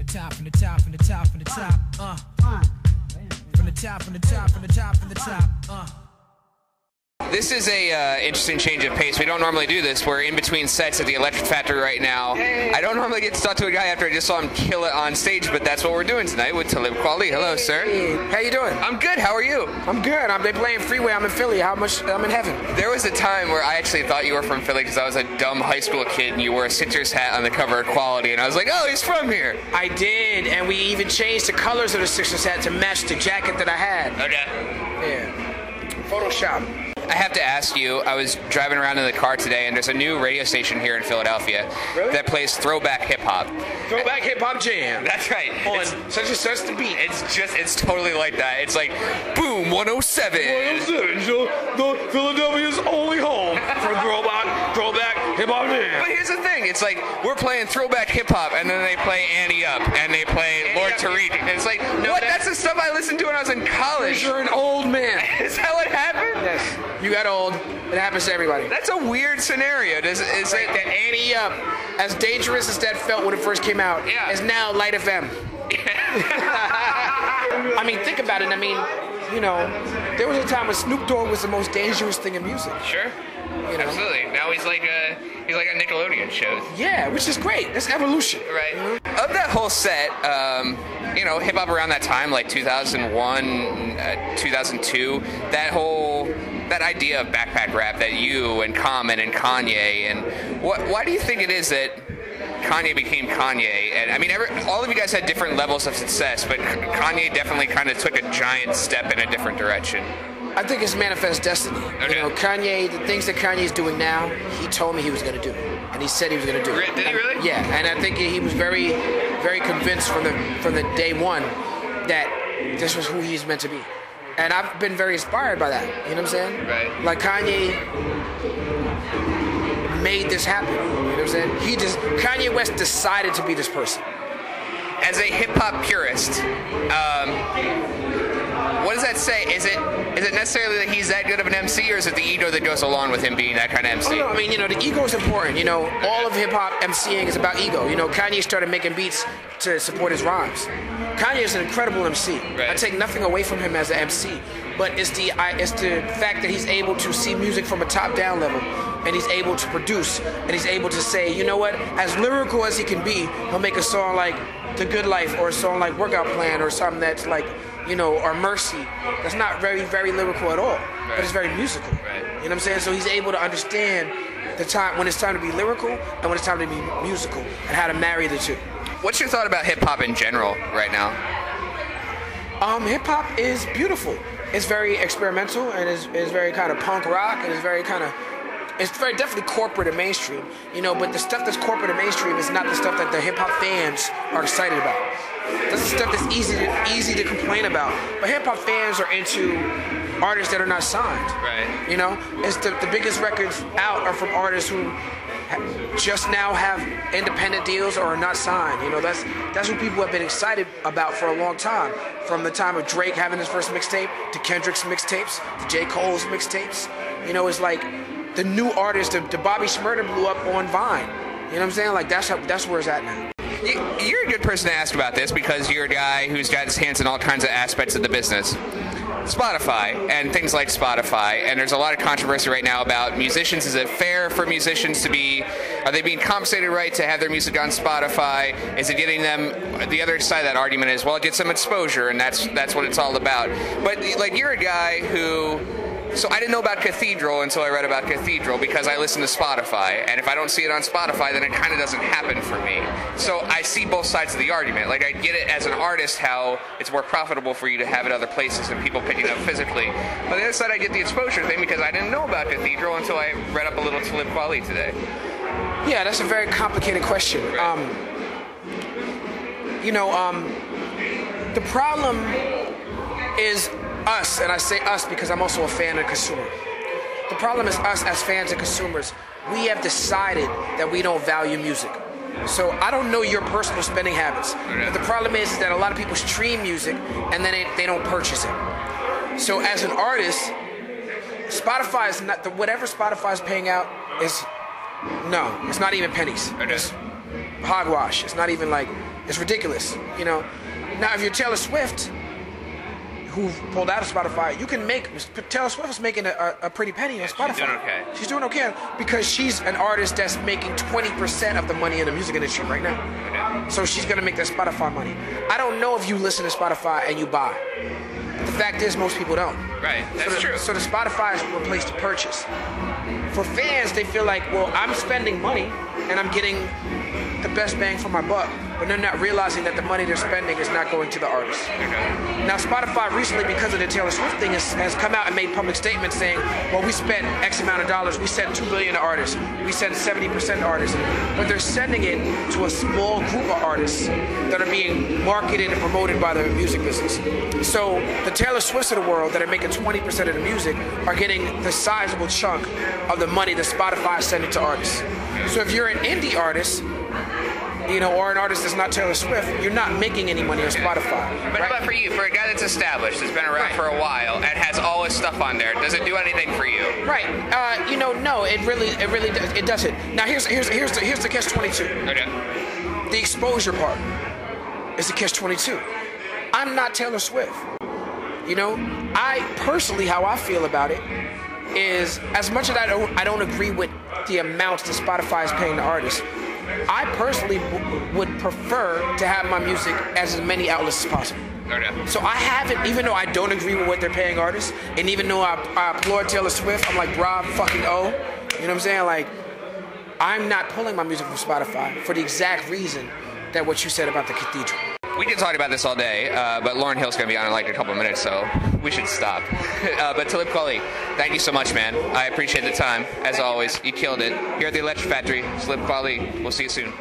top, from the top, from the top, from the top, from the top, from the top, from the top, from the top, This is a interesting change of pace. We don't normally do this. We're in between sets at the Electric Factory right now. Hey. I don't normally get to talk to a guy after I just saw him kill it on stage, but that's what we're doing tonight with Talib Kweli. Hello, sir. Hey, how you doing? I'm good. How are you? I'm good. They playing Freeway. I'm in Philly. I'm in heaven. There was a time where I actually thought you were from Philly because I was a dumb high school kid and you wore a Citrus hat on the cover of Quality, and I was like, oh, he's from here. I did, and we even changed the colors of the Sixers hat to match the jacket that I had. Okay. Yeah. Photoshop. I have to ask you, I was driving around in the car today, and there's a new radio station here in Philadelphia that plays throwback hip-hop. Throwback hip-hop jam. That's right. On such and such the beat. It's totally like that. It's like, boom, 107. 107, the Philadelphia's only home for throwback hip-hop jam. But here's the thing. It's like, we're playing throwback hip-hop, and then they play Annie Up, and they play Lord Tariq. And it's like, what? That's the stuff I listened to when I was in college. You're an old man. Is that what happened? Yes. You got old. It happens to everybody. That's a weird scenario. Is it that Annie Up, as dangerous as that felt when it first came out, is now Light FM. I mean, think about it. I mean, you know, there was a time when Snoop Dogg was the most dangerous thing in music. Sure. You know? Absolutely. Now he's like a Nickelodeon show. Yeah, which is great. That's evolution. Right. Of that whole set, you know, hip hop around that time, like 2001, 2002, that idea of backpack rap that you and Common and Kanye and why do you think it is that Kanye became Kanye? And I mean, all of you guys had different levels of success, but Kanye definitely kind of took a giant step in a different direction. I think it's manifest destiny. Okay. You know, Kanye, the things that Kanye's doing now, he told me he was going to do. And he said he was going to do it. Did he really? Yeah, and I think he was very, very convinced from the day one that this was who he's meant to be. And I've been very inspired by that. You know what I'm saying? Right. Like Kanye made this happen. You know what I'm saying? Kanye West decided to be this person. As a hip hop purist, what does that say? Is it necessarily that he's that good of an MC, or is it the ego that goes along with him being that kind of MC? Oh, no, I mean, you know, the ego is important. You know, all of hip-hop MCing is about ego. You know, Kanye started making beats to support his rhymes. Kanye is an incredible MC. Right. I take nothing away from him as an MC, but it's the fact that he's able to see music from a top-down level, and he's able to produce, and he's able to say, you know what, as lyrical as he can be, he'll make a song like The Good Life, or a song like Workout Plan, or something that's like, you know, or Mercy. That's not very, very lyrical at all, but it's very musical. Right. You know what I'm saying? So he's able to understand the time when it's time to be lyrical and when it's time to be musical, and how to marry the two. What's your thought about hip hop in general right now? Hip hop is beautiful. It's very experimental, and it's very kind of punk rock, and it's very definitely corporate and mainstream, you know, but the stuff that's corporate and mainstream is not the stuff that the hip hop fans are excited about. That's the stuff that's easy to complain about. But hip hop fans are into artists that are not signed. Right. You know, it's the biggest records out are from artists who just now have independent deals or are not signed. You know, that's what people have been excited about for a long time. From the time of Drake having his first mixtape, to Kendrick's mixtapes, to J. Cole's mixtapes. You know, it's like the new artists, the Bobby Shmurda blew up on Vine. You know what I'm saying? Like that's where it's at now. You're a good person to ask about this because you're a guy who's got his hands in all kinds of aspects of the business. Spotify and things like Spotify, and there's a lot of controversy right now about musicians. Is it fair for musicians are they being compensated right to have their music on Spotify? Is it getting them, the other side of that argument is, well, it gets them exposure, and that's what it's all about. But like, you're a guy who, so I didn't know about Cathedral until I read about Cathedral because I listen to Spotify, and if I don't see it on Spotify, then it kind of doesn't happen for me. So I see both sides of the argument. Like, I get it as an artist how it's more profitable for you to have it other places and people picking it up physically. But on the other side, I get the exposure thing because I didn't know about Cathedral until I read up a little Talib Kweli today. Yeah, that's a very complicated question. Right. You know, the problem is us, and I say us because I'm also a fan and consumer. The problem is us as fans and consumers. We have decided that we don't value music. So I don't know your personal spending habits. But the problem is that a lot of people stream music and then they don't purchase it. So as an artist, Spotify is not, whatever Spotify is paying out is, no, it's not even pennies. Okay. It's hogwash. It's not even like It's ridiculous, you know. Now, if you're Taylor Swift, who pulled out of Spotify, you can make. Taylor Swift is making a pretty penny on Spotify. She's doing okay. She's doing okay because she's an artist that's making 20% of the money in the music industry right now. Okay. So she's gonna make that Spotify money. I don't know if you listen to Spotify and you buy. The fact is, most people don't. Right, that's true. So the Spotify is replaced to purchase. For fans, they feel like, well, I'm spending money and I'm getting the best bang for my buck, but they're not realizing that the money they're spending is not going to the artist. Okay. Now, Spotify recently, because of the Taylor Swift thing, has come out and made public statements saying, well, we spent X amount of dollars, we sent $2 billion to artists, we sent 70% to artists, but they're sending it to a small group of artists that are being marketed and promoted by the music business. So the Taylor Swifts of the world that are making 20% of the music are getting the sizable chunk of the money that Spotify is sending to artists. So if you're an indie artist, you know, or an artist that's not Taylor Swift, you're not making any money on Spotify. But right? how about for you, for a guy that's established, that's been around for a while, and has all his stuff on there, does it do anything for you? Right. You know, no, it doesn't. Now here's the catch-22. Okay. The exposure part is the catch-22. I'm not Taylor Swift. You know, I personally, how I feel about it is, as much as I don't agree with the amounts that Spotify is paying the artists, I personally would prefer to have my music as many outlets as possible. Okay. So I haven't, even though I don't agree with what they're paying artists, and even though I applaud Taylor Swift, I'm like, Rob fucking O. You know what I'm saying? Like, I'm not pulling my music from Spotify for the exact reason that what you said about the Cathedral. We can talk about this all day, but Lauryn Hill's going to be on in like a couple of minutes, so we should stop. But Talib Kweli, thank you so much, man. I appreciate the time. As always, you killed it. Here at the Electric Factory, Talib Kweli. We'll see you soon.